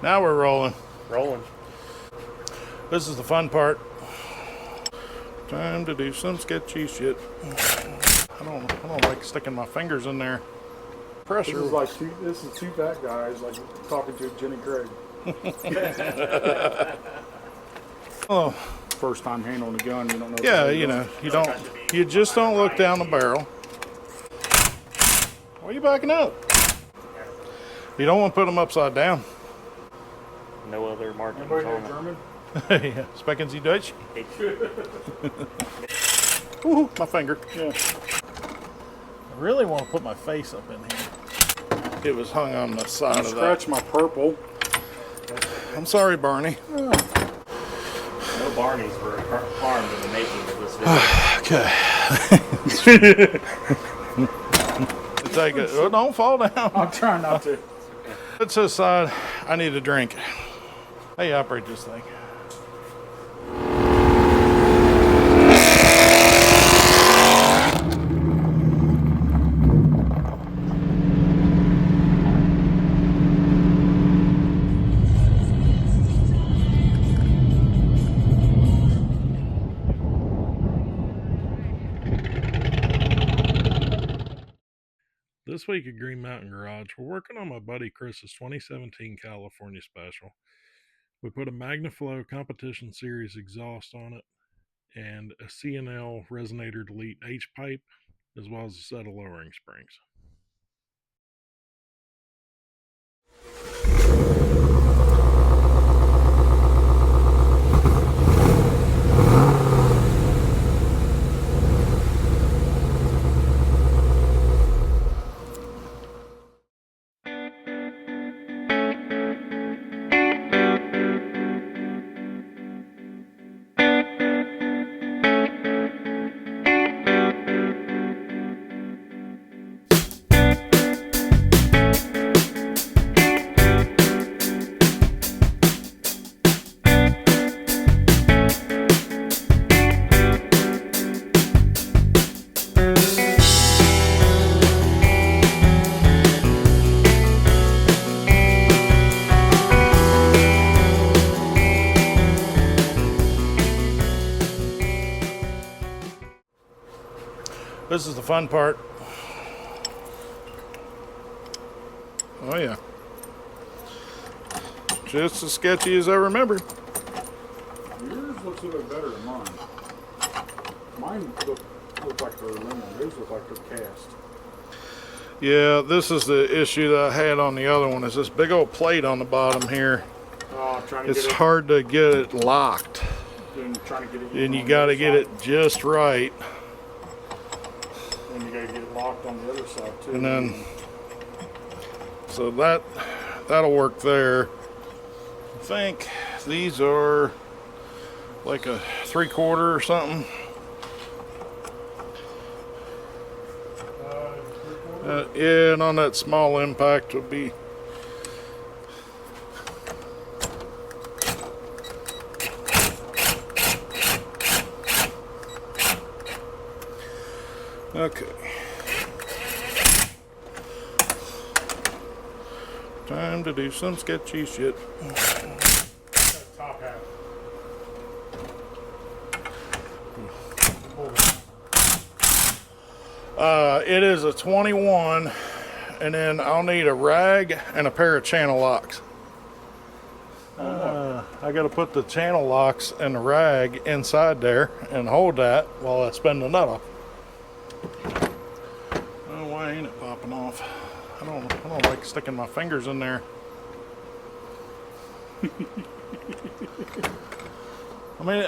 Now we're rolling. Rolling. This is the fun part. Time to do some sketchy shit. I don't like sticking my fingers in there. Pressure. This is like this is two fat guys like talking to Jenny Craig. Oh, First time handling a gun, you don't know. yeah, you know, you just don't look down the barrel. Why are you backing up? You don't want to put them upside down. No other markings Anybody know on it. German? Yeah, sprechen Sie Deutsch? Ooh, my finger. Yeah. I really want to put my face up in here. It was hung on the side of that. Scratch my purple. I'm sorry, Barney. No Barneys were harmed in the making of this video. Okay. Take it. Oh, don't fall down. I'm trying not to. It's this side. I need a drink. How you operate this thing? This week at Greenmountaingarage, we're working on my buddy Chris's 2017 California Special. We put a Magnaflow Competition Series exhaust on it and a C&L resonator delete H-pipe, as well as a set of lowering springs. This is the fun part. Oh yeah. Just as sketchy as I remembered. Yours looks a little bit better than mine. Mine look like they're aluminum. Yours look like they're cast. Yeah, this is the issue that I had on the other one, is this big old plate on the bottom here. Trying to It's get hard to get it locked. trying to get it. And you got to get it just right. And you got to get it locked on the other side too. And then, so that'll work there. I think these are like a 3/4 or something. Yeah, and on that small impact would be. Okay. Time to do some sketchy shit. Top half. It is a 21, and then I'll need a rag and a pair of channel locks. I got to put the channel locks and the rag inside there and hold that while I spin the nut off. Oh, why ain't it popping off? I don't like sticking my fingers in there. I mean,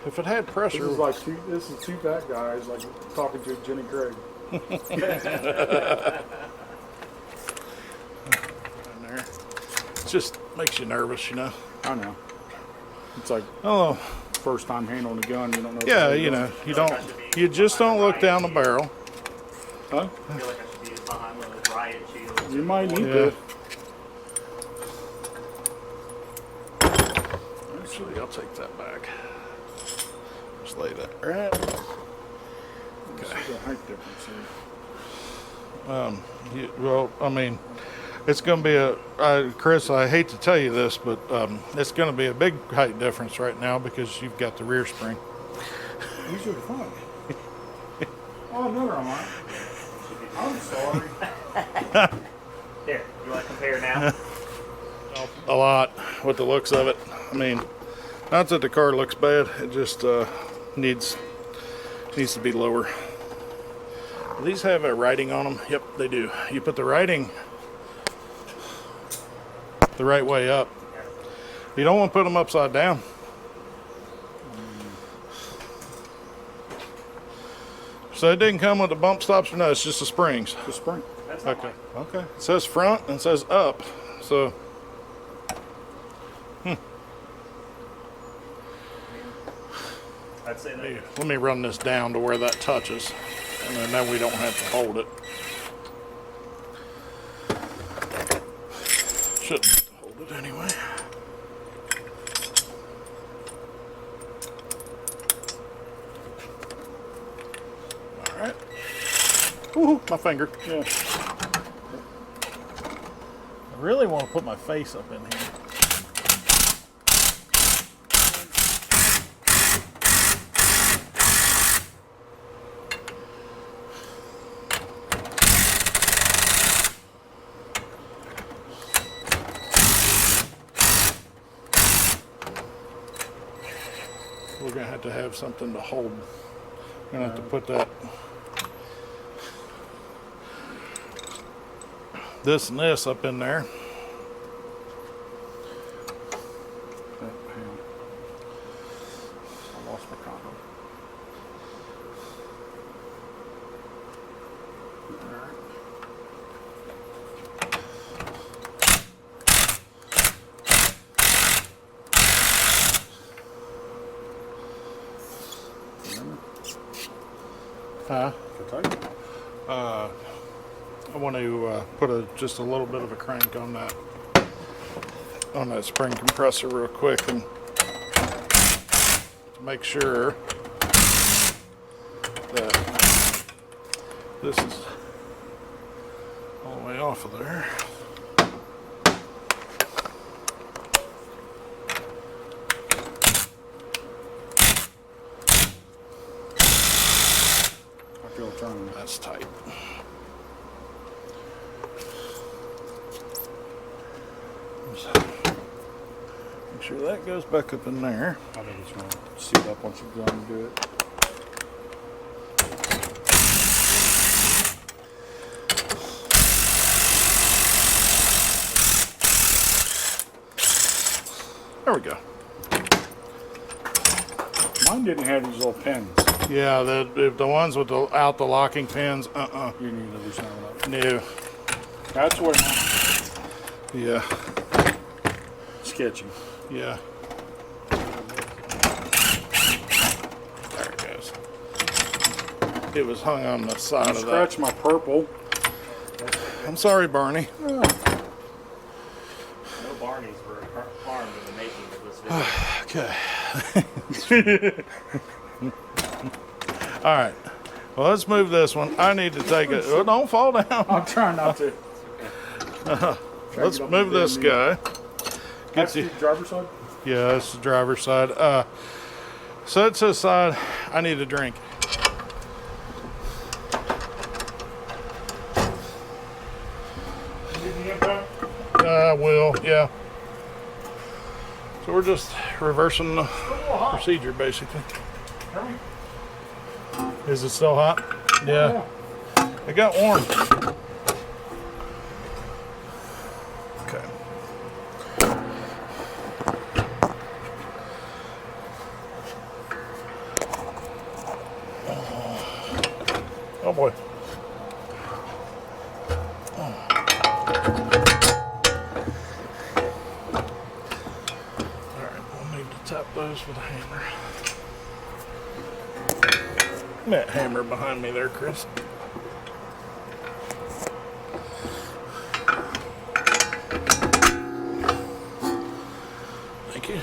if it had pressure. This is two fat guys like talking to Jenny Craig. In there. It just makes you nervous, you know. I know. It's like Oh, first time handling a gun, you don't know. yeah, you know, you just don't look down the barrel. Huh? I feel like I should be behind one of those riot shields. You might need Yeah. to. Actually, I'll take that back. Just lay that right. This is a height difference here. Well, I mean, It's going to be Chris, I hate to tell you this, but it's going to be a big height difference right now because you've got the rear spring. These are fun. Oh, no, they're not. I'm sorry. Here, you want to compare now? A lot with the looks of it. I mean, not that the car looks bad, it just needs to be lower. These have a writing on them. Yep, they do. You put the writing the right way up. You don't want to put them upside down. So it didn't come with the bump stops or no, it's just the springs. The spring. That's not Okay. mine. Okay. It says front and it says up. So I'd say that. let me run this down to where that touches. And then we don't have to hold it. Shouldn't have to hold it anyway. Alright. Ooh, my finger. Yeah. I really want to put my face up in here. We're going to have something to hold. We're going to have to put that, this and this up in there. I lost my condom. Huh? Kentucky. I want to put just a little bit of a crank on that spring compressor real quick and to make sure that this is all the way off of there. I feel it turning. That's tight. Make sure that goes back up in there. I think it's going to suit up once you're done to do it. There we go. Mine didn't have these little pins. Yeah, the ones without the locking pins, You need to do something like that. no. That's what Yeah, sketchy. yeah. There it goes. It was hung on the side of that. Scratch my purple. I'm sorry, Barney. No Barneys were harmed in the making of this video. Okay. All right. Well, let's move this one. I need to take it. Oh, don't fall down. I'm trying not to. Let's move this guy. That's the driver's side? Yeah, that's the driver's side. So it's this side. I need a drink. Will, yeah. So we're just reversing the procedure, basically. Is it still hot? Yeah. It got warm. Okay. Oh boy. Tap those with a hammer. That hammer behind me there, Chris. Thank you.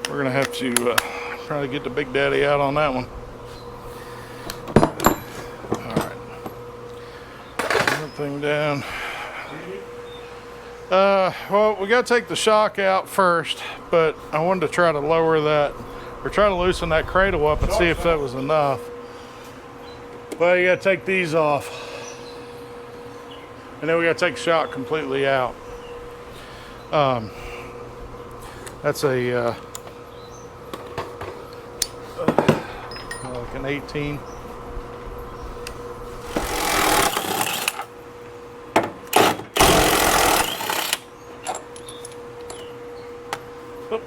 we're gonna have to try to get the Big Daddy out on that one. All right, everything down. Well, we got to take the shock out first, but I wanted to try to lower that, or try to loosen that cradle up and see if that was enough. Well, you got to take these off, and then we got to take the shock completely out. That's a like an 18. Oh,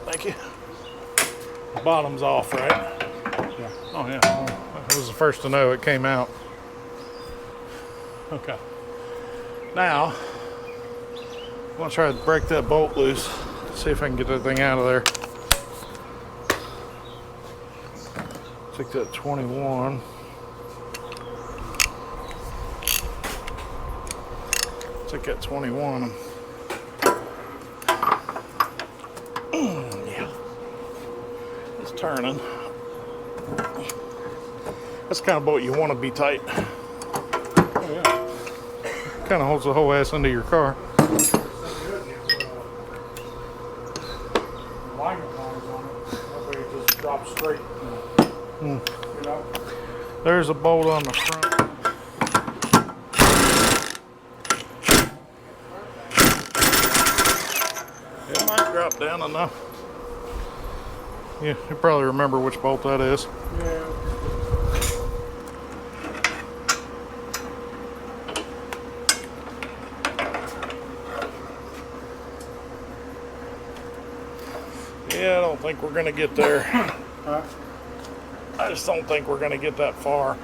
thank you. The bottom's off, right? Yeah. Oh yeah. Well, I was the first to know it came out. Okay. Now, I'm gonna try to break that bolt loose. See if I can get that thing out of there. Take that 21. Take that 21. Yeah. It's turning. That's the kind of bolt you want to be tight. Oh, yeah. Kind of holds the whole ass into your car. Drop straight. You know? There's a bolt on the front. It might drop down enough. Yeah, you probably remember which bolt that is. Yeah. Yeah, I don't think we're gonna get there. I just don't think we're gonna get that far.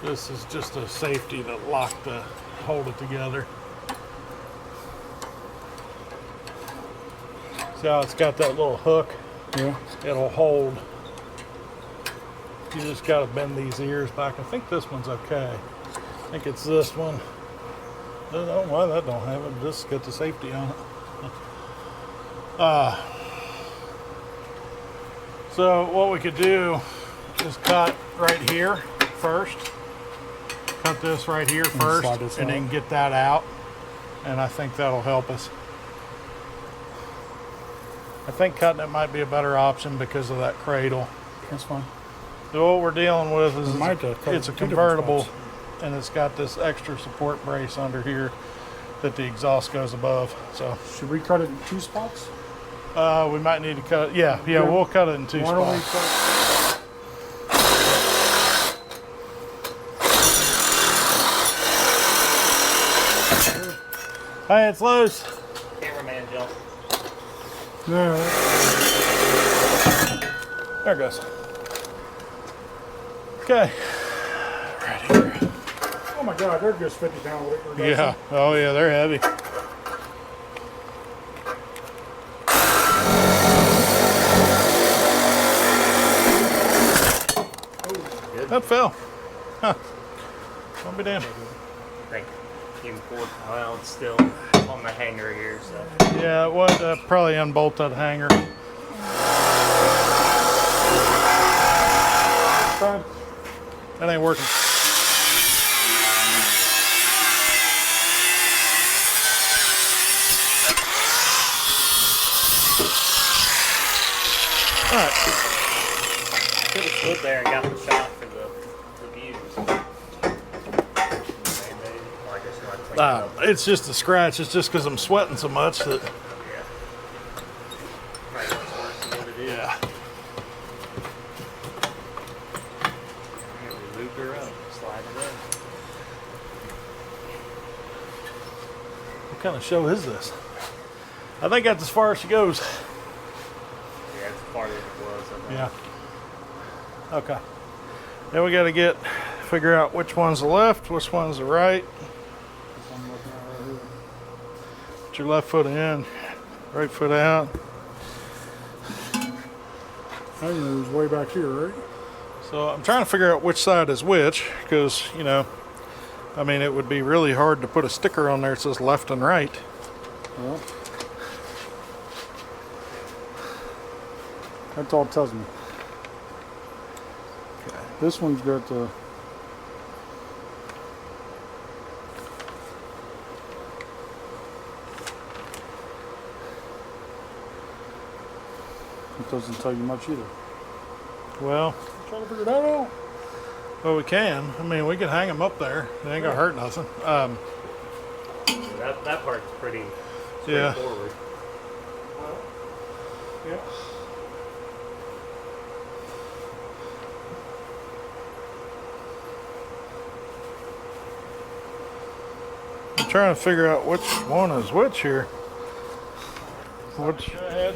This is just a safety that locked to hold it together. See how it's got that little hook? Yeah. It'll hold. You just got to bend these ears back. I think this one's okay. I think it's this one. I don't know why that don't have it. This has got the safety on it. So what we could do is cut right here first. Cut this right here first, and then get that out. And I think that'll help us. I think cutting it might be a better option because of that cradle. That's fine. So what we're dealing with is it's a two convertible, different spots. and it's got this extra support brace under here that the exhaust goes above. So Should we cut it in 2 spots? we might need to cut it. Yeah, we'll cut it in 2 Why don't we spots. Hey, it's loose. Cameraman jump. Yeah. There it goes. Okay. Right here. Oh my God, they're just 50-pound liquor. Yeah. Oh yeah, they're heavy. That fell. Huh. Don't be damned. Thank you. Well, it's still on the hanger here, so. Yeah, it would probably unbolt that hanger. Fine. That ain't working. All right. Could have stood there and got the shot for the views. Or I guess you might clean it up. It's just a scratch. It's just because I'm sweating so much that. Yeah. Right, that's worse than what it is. Yeah. Here, we loop her up, slide it up. What kind of show is this? I think that's as far as she goes. Yeah, it's farther than it was, I think. Yeah. Okay. Then we got to figure out which one's the left, which one's the right. I'm looking at right here. Put your left foot in, right foot out. I think it was way back here, right? So I'm trying to figure out which side is which, because, you know, I mean, it would be really hard to put a sticker on there that says left and right. Well, that's all it tells me. Okay. This one's got the. It doesn't tell you much either. Well, I'm trying to figure that out. we can. I mean, we can hang them up there. It ain't gonna hurt nothing. Yeah, that part's pretty Yeah. straightforward. Yeah. I'm trying to figure out which one is which here. Which? Go ahead.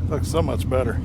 Looks so much better.